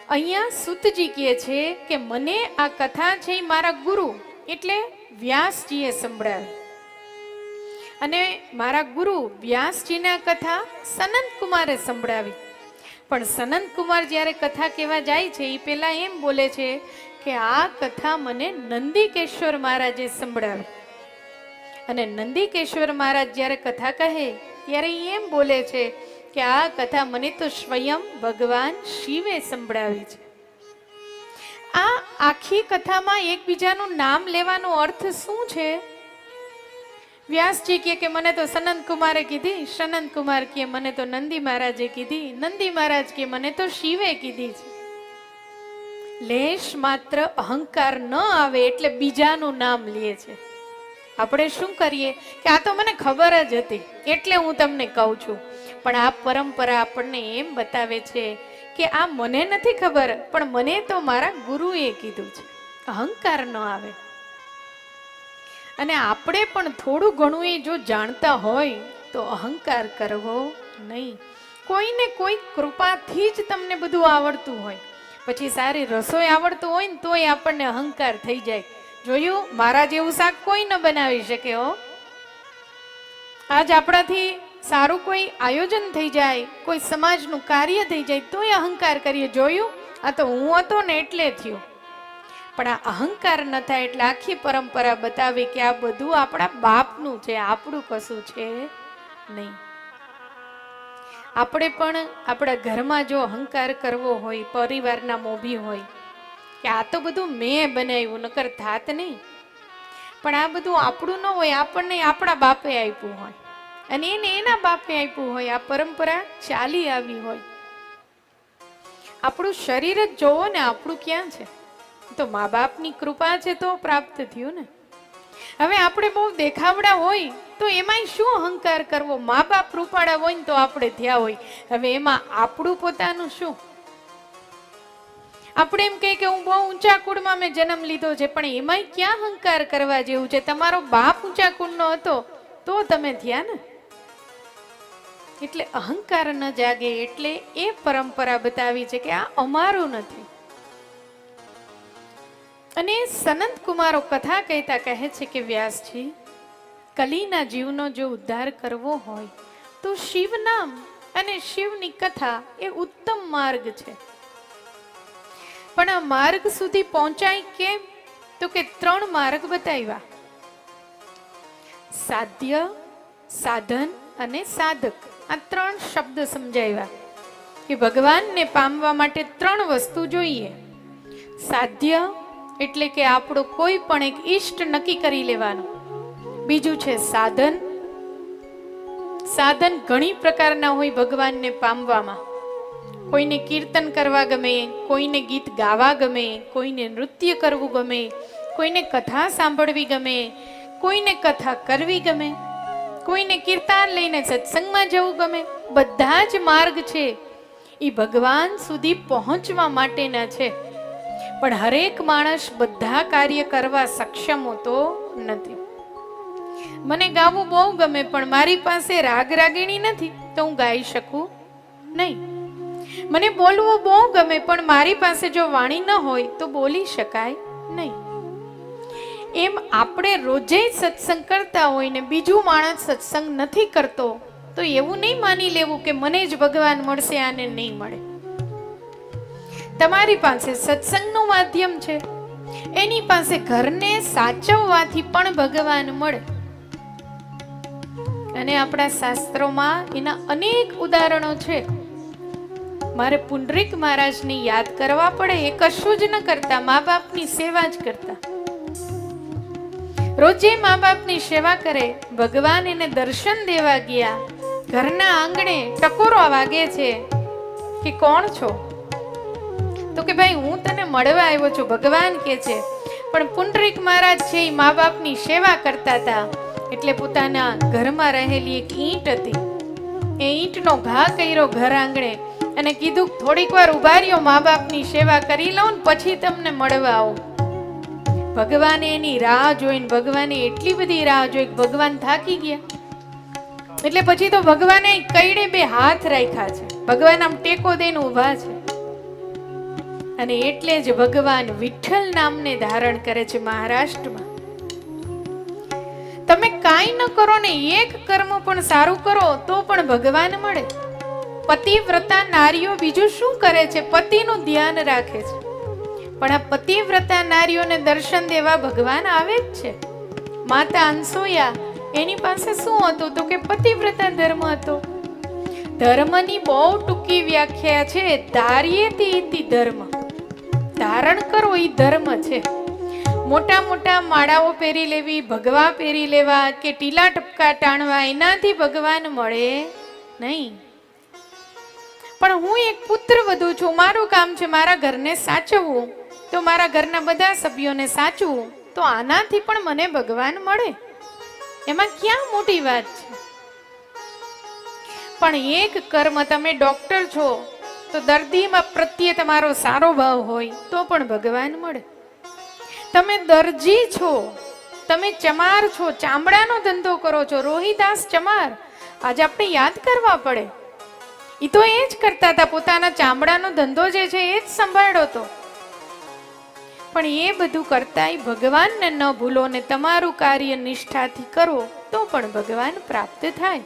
અહીંયા સુતજી કહે છે કે મને આ કથા છે મારા ગુરુ એટલે વ્યાસજીએ સંભળાવી, અને મારા ગુરુ વ્યાસજીને આ કથા સનંત કુમારે સંભળાવી. પણ સનંત કુમાર જ્યારે કથા કહેવા જાય છે એ પેલા એમ બોલે છે કે આ કથા મને નંદીકેશ્વર મહારાજે સંભળાવી. અને નંદીકેશ્વર મહારાજ જ્યારે કથા કહે ત્યારે એમ બોલે છે કે આ કથા મને તો સ્વયં ભગવાન શિવે સંભળાવી છે. આ આખી કથામાં એકબીજાનું નામ લેવાનો અર્થ શું છે? વ્યાસજી કે મને તો સનંત કુમારે કીધી, સનંત કુમાર કે મને તો નંદી મહારાજે કીધી, નંદી મહારાજ કે મને તો શિવે કીધી છે. લેશ માત્ર અહંકાર ન આવે એટલે બીજાનું નામ લે છે. આપણે શું કરીએ કે આ તો મને ખબર જ હતી એટલે હું તમને કહું છું. પણ આ પરંપરા આપણને એમ બતાવે છે કે આ મને નથી ખબર, પણ મને તો મારા ગુરુએ કીધું છે. અહંકાર ન આવે. અને આપણે પણ થોડું ઘણું એ જો જાણતા હોય તો અહંકાર કરવો નહીં. કોઈને કોઈ કૃપાથી જ તમને બધું આવડતું હોય, પછી સારી રસોઈ આવડતું હોય ને તોય આપણને અહંકાર થઈ જાય. જોયું, મારા જેવું શાક કોઈ ન બનાવી શકે. હો, આજ આપણાથી સારું કોઈ આયોજન થઈ જાય, કોઈ સમાજનું કાર્ય થઈ જાય તોય અહંકાર કરીએ. જોયું, આ તો હું હતો ને એટલે થયું. પણ આ અહંકાર ન થાય એટલે આખી પરંપરા બતાવી કે આ બધું આપણા બાપનું છે, આપણું કશું છે નહીં. આપણે પણ આપણા ઘરમાં જો અહંકાર કરવો હોય, પરિવારના મોભી હોય કે આ તો બધું મેં બનાવ્યું નકર થાત નહીં, પણ આ બધું આપણું ન હોય, આપણને આપણા બાપે આપ્યું હોય અને એને એના બાપે આપ્યું હોય, આ પરંપરા ચાલી આવી હોય. આપણું શરીર જ જોવો ને, આપણું ક્યાં છે? તો મા બાપની કૃપા છે તો પ્રાપ્ત થયું ને. હવે આપણે બહુ દેખાવડા હોય તો એમાંય શું અહંકાર કરવો? મા બાપ રૂપાળા હોય ને તો આપણે થયા હોય. હવે એમાં આપણું પોતાનું શું? આપણે એમ કહે કે હું બહુ ઊંચા કુળમાં મેં જન્મ લીધો છે, પણ એમાંય ક્યાં અહંકાર કરવા જેવું છે? તમારો બાપ ઊંચા કુળનો હતો તો તમે થયા ને. એટલે અહંકાર ન જાગે એટલે એ પરંપરા બતાવી છે કે આ અમારું નથી. અને સનંત કુમારો કથા કહેતા કહે છે કે વ્યાસજી, કલીના જીવનો જો ઉદ્ધાર કરવો હોય તો શિવ નામ અને શિવની કથા એ ઉત્તમ માર્ગ છે. પણ આ માર્ગ સુધી પહોંચાય કેમ? તો કે 3 માર્ગ બતાવ્યા: સાધ્ય, સાધન અને સાધક. આ 3 શબ્દ સમજાવ્યા કે ભગવાનને પામવા માટે 3 વસ્તુ જોઈએ. સાધ્ય એટલે કે આપણો કોઈ પણ એક ઈષ્ટ નક્કી કરી લેવાનું. બીજું છે સાધન. સાધન ઘણી પ્રકારના હોય ભગવાનને પામવામાં. કોઈને કીર્તન કરવા ગમે, કોઈને ગીત ગાવા ગમે, કોઈને નૃત્ય કરવું ગમે, કોઈને કથા સાંભળવી ગમે, કોઈને કથા કરવી ગમે, કોઈને કીર્તન લઈને સત્સંગમાં જવું ગમે. બધા જ માર્ગ છે એ ભગવાન સુધી પહોંચવા માટેના છે. પણ હરેક માણસ બધા કાર્ય કરવા સક્ષમ હોતો નથી. મને ગાવું બહુ ગમે પણ મારી પાસે રાગ રાગીણી નથી તો હું ગાઈ શકું નહીં. મને બોલવું બહુ ગમે પણ મારી પાસે જો વાણી ન હોય તો બોલી શકાય નહીં. એમ આપણે રોજે સત્સંગ કરતા હોય ને બીજું માણસ સત્સંગ નથી કરતો તો એવું નહીં માની લેવું કે મને જ ભગવાન મળશે, આને નહીં મળે. તમારી પાસે સત્સંગનું માધ્યમ છે, એની પાસે ઘરને સાચવવાથી પણ ભગવાન મળે. અને આપણા શાસ્ત્રોમાં એના અનેક ઉદાહરણો છે. મારે પુંડરીક મહારાજને યાદ કરવા પડે, એ કશું જ ન કરતા, મા બાપની સેવા જ કરતા. રોજે મા બાપની સેવા કરે. ભગવાન એને દર્શન દેવા ગયા, ઘરના આંગણે ટકોરો વાગે છે કે કોણ છો? તો કે ભાઈ હું તને મળવા આવ્યો છું, ભગવાન કે છે. પણ પુંડરીક મહારાજ છે એ મા બાપની સેવા કરતા હતા એટલે પોતાના ઘરમાં રહેલી એક ઈંટ હતી, એ ઈંટનો ઘા કર્યો ઘર આંગણે અને કીધું થોડીક વાર ઉભા રહ્યો, મા બાપની સેવા કરી લઉં ને પછી તમને મળવા આવું. ભગવાને એની રાહ જોઈને, ભગવાને એટલી બધી રાહ જોઈ, ભગવાન થાકી ગયા. એટલે પછી તો ભગવાને કઈડે 2 હાથ રાખ્યા છે. ભગવાન આમ ટેકો દઈને ઉભા છે. અને એટલે જ ભગવાન વિઠ્ઠલ નામને ધારણ કરે છે મહારાષ્ટ્રમાં. તમે કાંઈ ન કરો ને એક કર્મ પણ સારું કરો તો પણ ભગવાન મળે. પતિવ્રતા નારીઓ બીજું શું કરે છે? પતિનું ધ્યાન રાખે છે. પણ આ પતિવ્રતા નારીઓને દર્શન દેવા ભગવાન આવે જ છે. માતા અનસૂયા એની પાસે શું હતું? તો કે પતિવ્રતા ધર્મ હતો. ધર્મની બહુ ટૂંકી વ્યાખ્યા છે, ધાર્યેતિ ઇતિ ધર્મ. ધારણ કરો એ ધર્મ છે. મોટા મોટા માળાઓ પહેરી લેવી, ભગવા પહેરી લેવા કે ટીલા ટપકા ટાણવા, એનાથી ભગવાન મળે નહીં. પણ હું એક પુત્ર વધુ છું, મારું કામ છે મારા ઘરને સાચવવું, તો મારા ઘરના બધા સભ્યોને સાચવું, તો આનાથી પણ મને ભગવાન મળે. એમાં ક્યાં મોટી વાત છે? પણ એક કર્મ, તમે ડોક્ટર છો તો દર્દીમાં પ્રત્યે તમારો સારો ભાવ હોય તો પણ ભગવાન મળે. તમે દરજી છો, તમે ચમાર છો, ચામડાનો ધંધો કરો છો, રોહિદાસ ચમાર, આજે આપણે યાદ કરવા પડે. એ તો એ જ કરતા હતા, પોતાના ચામડાનો ધંધો જે છે એ જ સંભાળ્યો હતો. પણ એ બધું કરતાંય ભગવાનને ન ભૂલો ને તમારું કાર્ય નિષ્ઠાથી કરો તો પણ ભગવાન પ્રાપ્ત થાય.